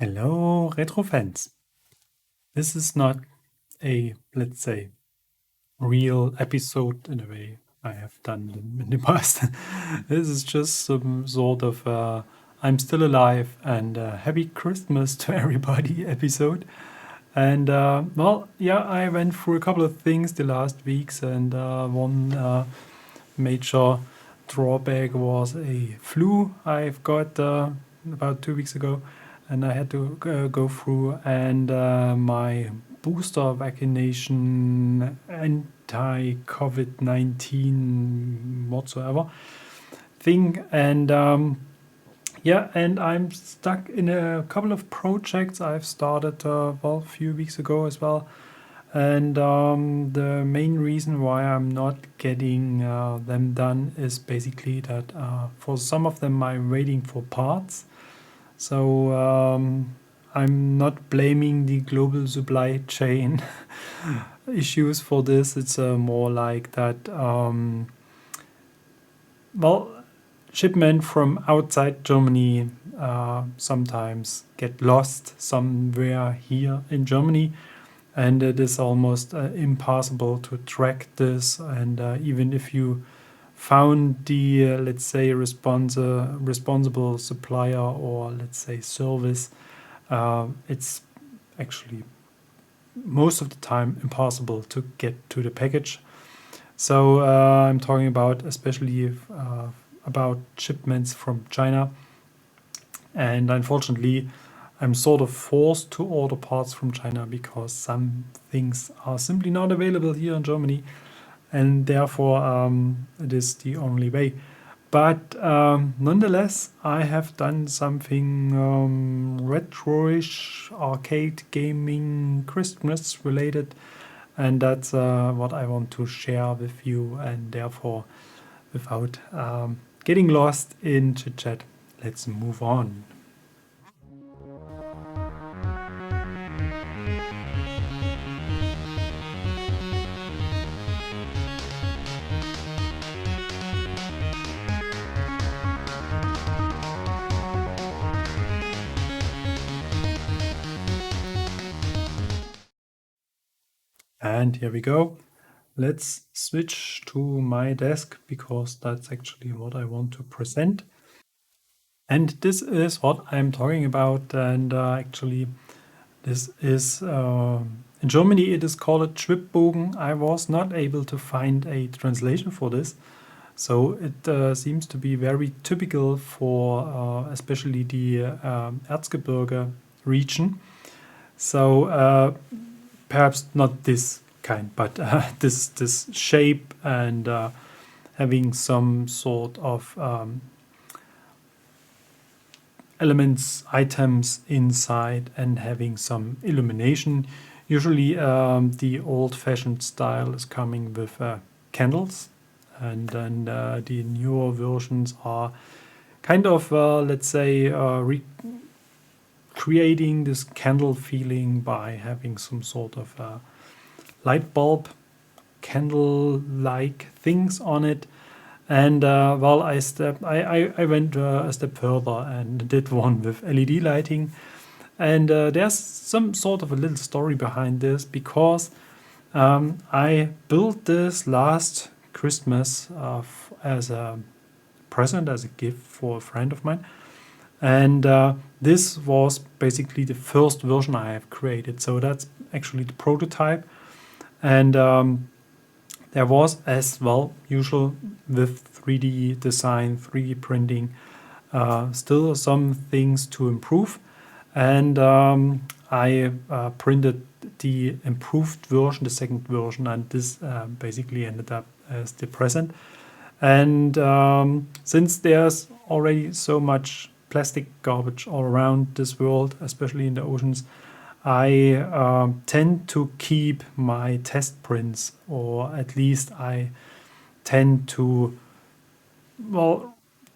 Hello, retro fans. This is not a, let's say, real episode in a way I have done in the past. This is just some sort of I'm still alive and happy Christmas to everybody episode. And yeah, I went through a couple of things the last weeks, and one major drawback was a flu I've got about 2 weeks ago, and I had to go through, and my booster vaccination, anti-COVID-19 whatsoever thing, and yeah, and I'm stuck in a couple of projects I've started a few weeks ago as well. And the main reason why I'm not getting them done is basically that for some of them I'm waiting for parts. So I'm not blaming the global supply chain issues for this. It's more like that, shipment from outside Germany sometimes get lost somewhere here in Germany. And it is almost impossible to track this. And even if you found the, let's say, responsible supplier or, let's say, service, it's actually most of the time impossible to get to the package. So I'm talking about especially about shipments from China. And unfortunately, I'm sort of forced to order parts from China because some things are simply not available here in Germany, and therefore it is the only way. But nonetheless, I have done something retro-ish, arcade gaming, Christmas related, and that's what I want to share with you. And therefore, without getting lost in chit chat, let's move on. And here we go. Let's switch to my desk because that's actually what I want to present. And this is what I'm talking about. And actually, this is in Germany, it is called Schwippbogen. I was not able to find a translation for this. So it seems to be very typical for especially the Erzgebirge region. So perhaps not this kind, but this shape and having some sort of elements, items inside, and having some illumination. Usually the old-fashioned style is coming with candles, and then the newer versions are kind of, let's say, creating this candle feeling by having some sort of light bulb candle-like things on it. And I went a step further and did one with LED lighting. And there's some sort of a little story behind this because I built this last Christmas as a present, as a gift for a friend of mine. And this was basically the first version I have created. So that's actually the prototype. And there was, as well, usual with 3D design, 3D printing, still some things to improve. And I printed the improved version, the second version, and this basically ended up as the present. And since there's already so much plastic garbage all around this world, especially in the oceans, I tend to keep my test prints, or at least I tend to,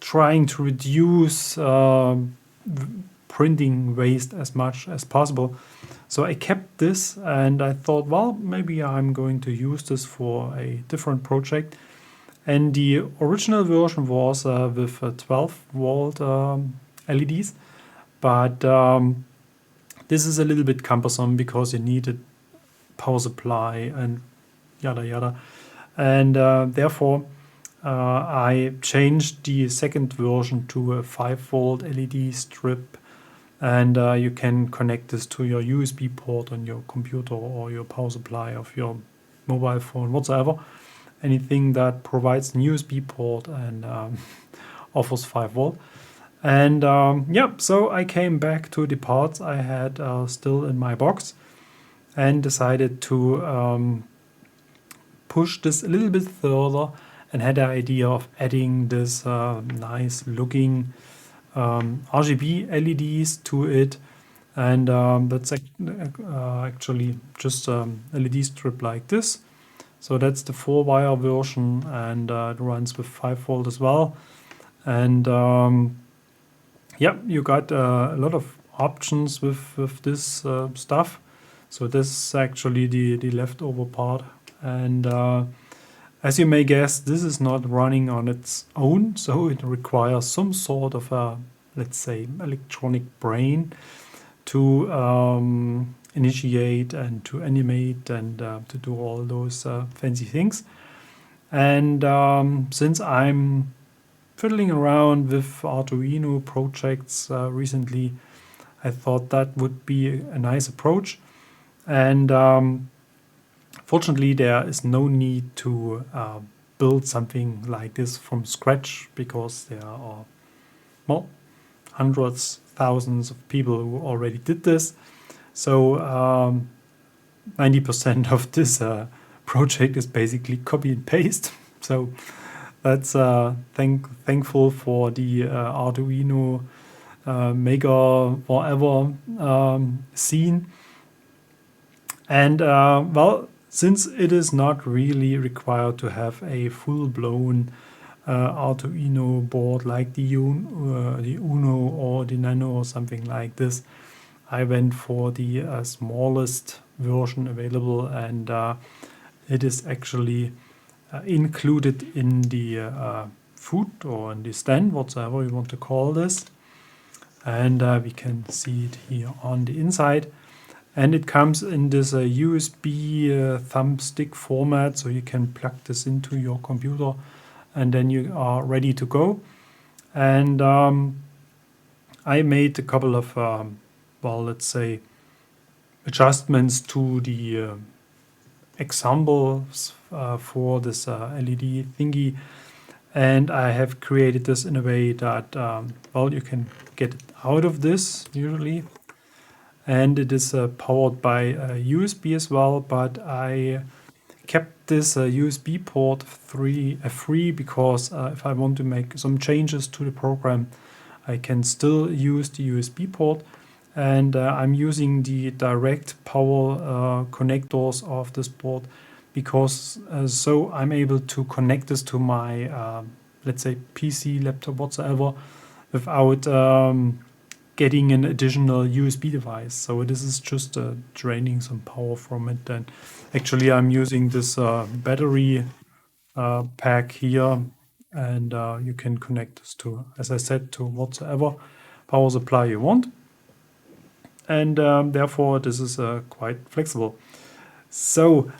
trying to reduce printing waste as much as possible. So I kept this and I thought, well, maybe I'm going to use this for a different project. And the original version was with 12 volt LEDs, but this is a little bit cumbersome because you need a power supply and yada yada. And therefore I changed the second version to a 5-volt LED strip, and you can connect this to your USB port on your computer or your power supply of your mobile phone, whatsoever. Anything that provides an USB port and offers 5-volt. And yeah, so I came back to the parts I had still in my box and decided to push this a little bit further, and had the idea of adding this nice looking RGB LEDs to it. And that's actually just LED strip like this. So that's the 4-wire version, and it runs with 5-volt as well. And yeah, you got a lot of options with this stuff. So this is actually the leftover part. And as you may guess, this is not running on its own. So it requires some sort of a, let's say, electronic brain to initiate and to animate and to do all those fancy things. And since I'm fiddling around with Arduino projects recently, I thought that would be a nice approach. And fortunately, there is no need to build something like this from scratch, because there are, well, hundreds, thousands of people who already did this. So 90% of this project is basically copy and paste. So that's thankful for the Arduino maker whatever scene. And well, since it is not really required to have a full-blown Arduino board like the Uno or the Nano or something like this, I went for the smallest version available, and it is actually included in the food or in the stand, whatever you want to call this. And we can see it here on the inside. And it comes in this USB thumbstick format, so you can plug this into your computer and then you are ready to go. And I made a couple of, well, let's say, adjustments to the examples for this LED thingy. And I have created this in a way that, well, you can get it out of this usually. And it is powered by USB as well, but I kept this USB port free because if I want to make some changes to the program, I can still use the USB port. And I'm using the direct power connectors of this board, because so I'm able to connect this to my, let's say, PC, laptop, whatsoever, without getting an additional USB device. So this is just draining some power from it. And actually I'm using this battery pack here, and you can connect this to, as I said, to whatsoever power supply you want. And therefore this is quite flexible. So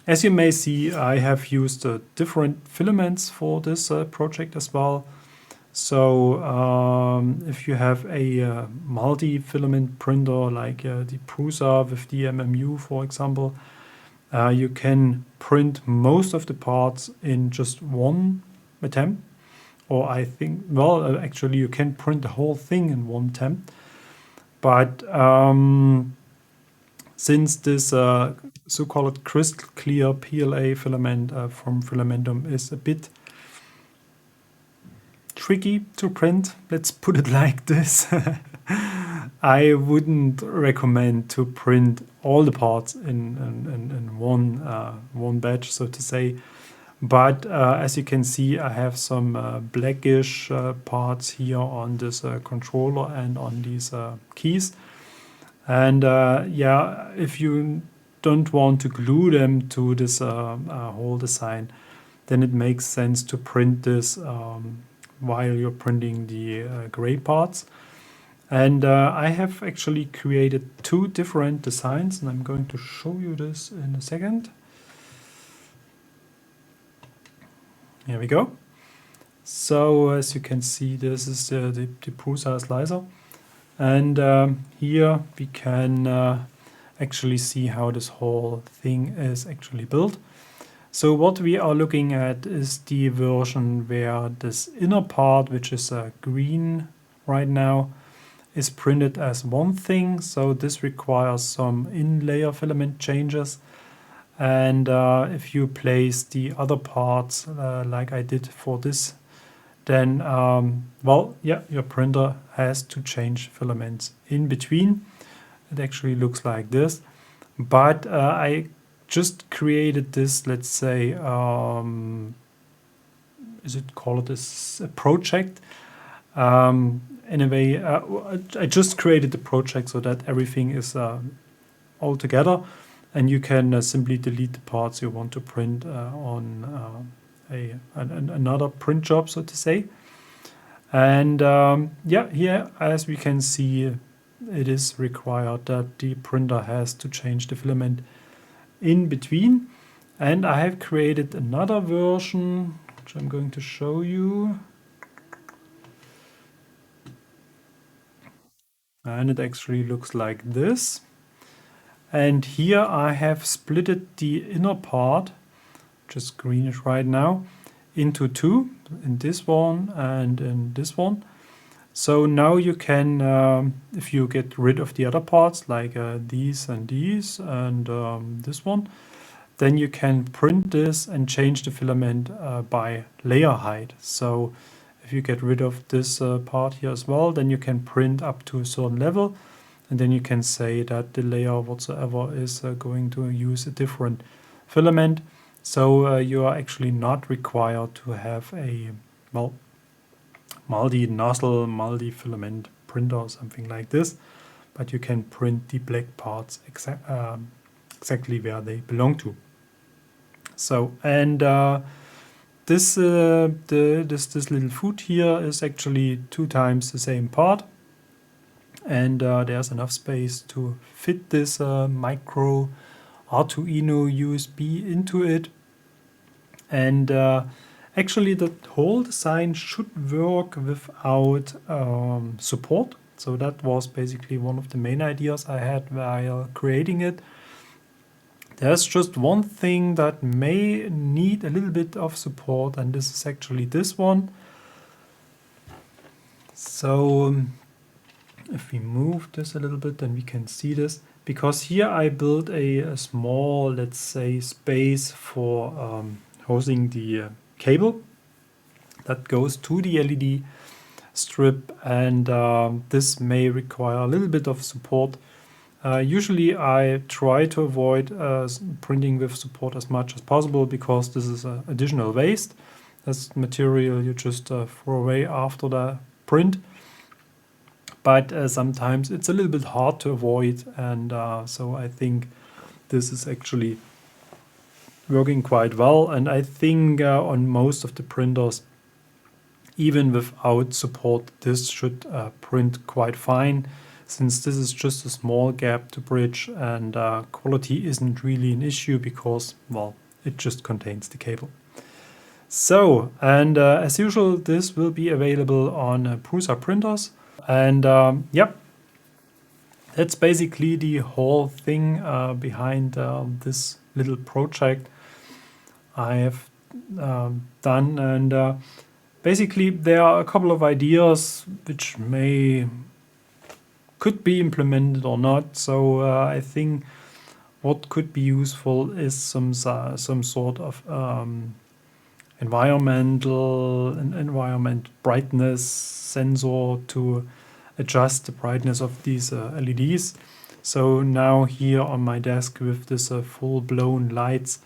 as you may see, I have used different filaments for this project as well. So if you have a multi-filament printer like the Prusa with the MMU, for example, you can print most of the parts in just one attempt. Or I think, well, actually you can print the whole thing in one attempt. But since this so-called crystal clear PLA filament from Filamentum is a bit tricky to print, let's put it like this, I wouldn't recommend to print all the parts in one batch, so to say. But as you can see, I have some blackish parts here on this controller and on these keys. And yeah, if you don't want to glue them to this whole design, then it makes sense to print this while you're printing the gray parts. And I have actually created two different designs, and I'm going to show you this in a second. Here we go. So as you can see, this is the Prusa slicer. And here we can actually see how this whole thing is actually built. So what we are looking at is the version where this inner part, which is green right now, is printed as one thing. So this requires some in-layer filament changes. And if you place the other parts like I did for this, then well, yeah, your printer has to change filaments in between. It actually looks like this, but I just created this, let's say, is it called this a project? In a way, I just created the project so that everything is all together, and you can simply delete the parts you want to print on another print job, so to say. And yeah, here, as we can see, it is required that the printer has to change the filament in between. And I have created another version, which I'm going to show you. And it actually looks like this. And here I have splitted the inner part, which is greenish right now, into two, in this one and in this one. So now you can, if you get rid of the other parts, like these and this one, then you can print this and change the filament by layer height. So if you get rid of this part here as well, then you can print up to a certain level, and then you can say that the layer whatsoever is going to use a different filament. So you are actually not required to have a, well, multi-nozzle, multi-filament printer or something like this, but you can print the black parts exactly where they belong to. So, and this little foot here is actually 2 times the same part, and there's enough space to fit this micro Arduino USB into it. And actually the whole design should work without support. So that was basically one of the main ideas I had while creating it. There's just one thing that may need a little bit of support, and this is actually this one. So if we move this a little bit, then we can see this. Because here I built a small, let's say, space for housing the cable that goes to the LED strip, and this may require a little bit of support. Usually I try to avoid printing with support as much as possible, because this is additional waste. That's material you just throw away after the print. But sometimes it's a little bit hard to avoid, and so I think this is actually working quite well. And I think on most of the printers, even without support, this should print quite fine, since this is just a small gap to bridge, and quality isn't really an issue because, well, it just contains the cable. So, and as usual, this will be available on Prusa printers. And yep, that's basically the whole thing behind this little project I have done. And basically there are a couple of ideas which could be implemented or not. So I think what could be useful is some sort of environment brightness sensor to adjust the brightness of these LEDs. So now here on my desk with this full-blown lights,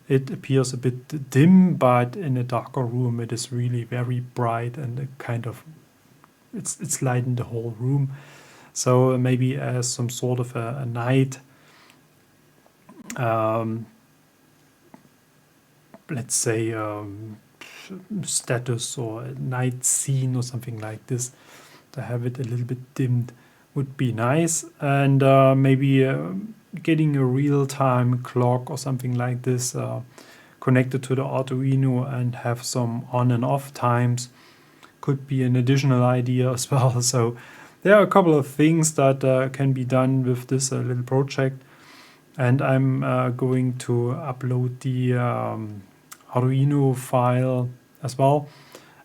it appears a bit dim, but in a darker room it is really very bright, and it kind of it's lighting the whole room. So maybe as some sort of a night, let's say status or a night scene or something like this, to have it a little bit dimmed would be nice. And maybe getting a real-time clock or something like this connected to the Arduino and have some on and off times could be an additional idea as well. So there are a couple of things that can be done with this little project, and I'm going to upload the Arduino file as well.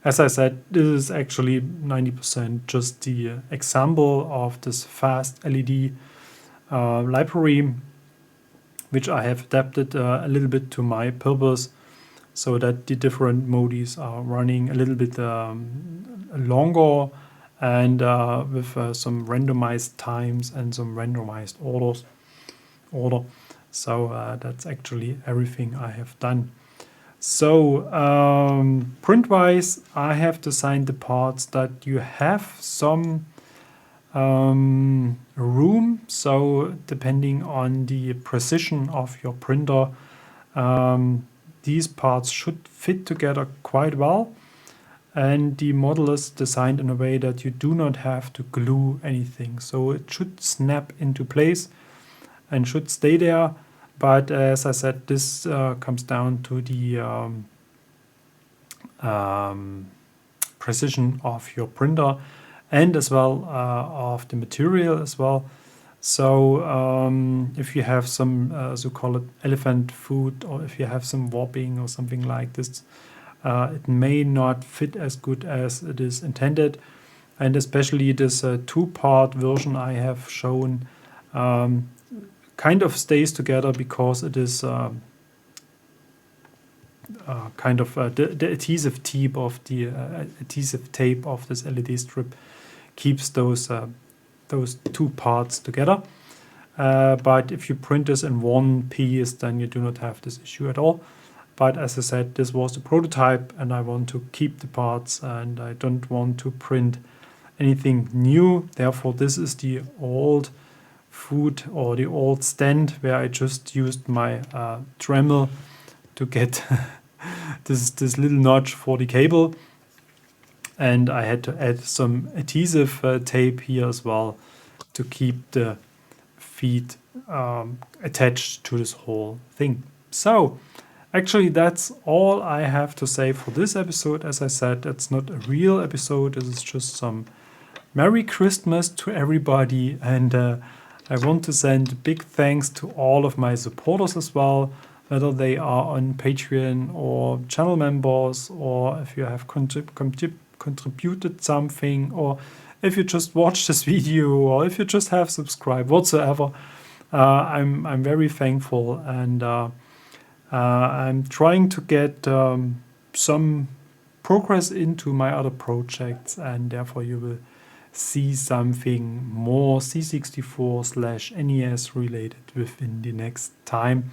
As I said, this is actually 90% just the example of this fast LED library, which I have adapted a little bit to my purpose, so that the different modes are running a little bit longer and with some randomized times and some randomized order. So that's actually everything I have done. So print-wise, I have designed the parts that you have some room. So depending on the precision of your printer, these parts should fit together quite well. And the model is designed in a way that you do not have to glue anything. So it should snap into place and should stay there. But as I said, this comes down to the precision of your printer and as well of the material as well. So if you have some so-called elephant foot, or if you have some warping or something like this, it may not fit as good as it is intended. And especially this two-part version I have shown kind of stays together because it is kind of the adhesive tape of this LED strip keeps those two parts together. But if you print this in one piece, then you do not have this issue at all. But as I said, this was the prototype and I want to keep the parts and I don't want to print anything new. Therefore, this is the old foot or the old stand where I just used my Dremel to get this little notch for the cable, and I had to add some adhesive tape here as well to keep the feet attached to this whole thing. So actually that's all I have to say for this episode. As I said, it's not a real episode, this is just some Merry Christmas to everybody, and I want to send big thanks to all of my supporters as well, whether they are on Patreon or channel members, or if you have contributed something, or if you just watched this video, or if you just have subscribed, whatsoever. I'm very thankful, and I'm trying to get some progress into my other projects, and therefore you will see something more C64/NES related within the next time.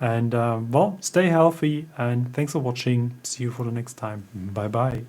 And well, stay healthy and thanks for watching. See you for the next time. Bye bye.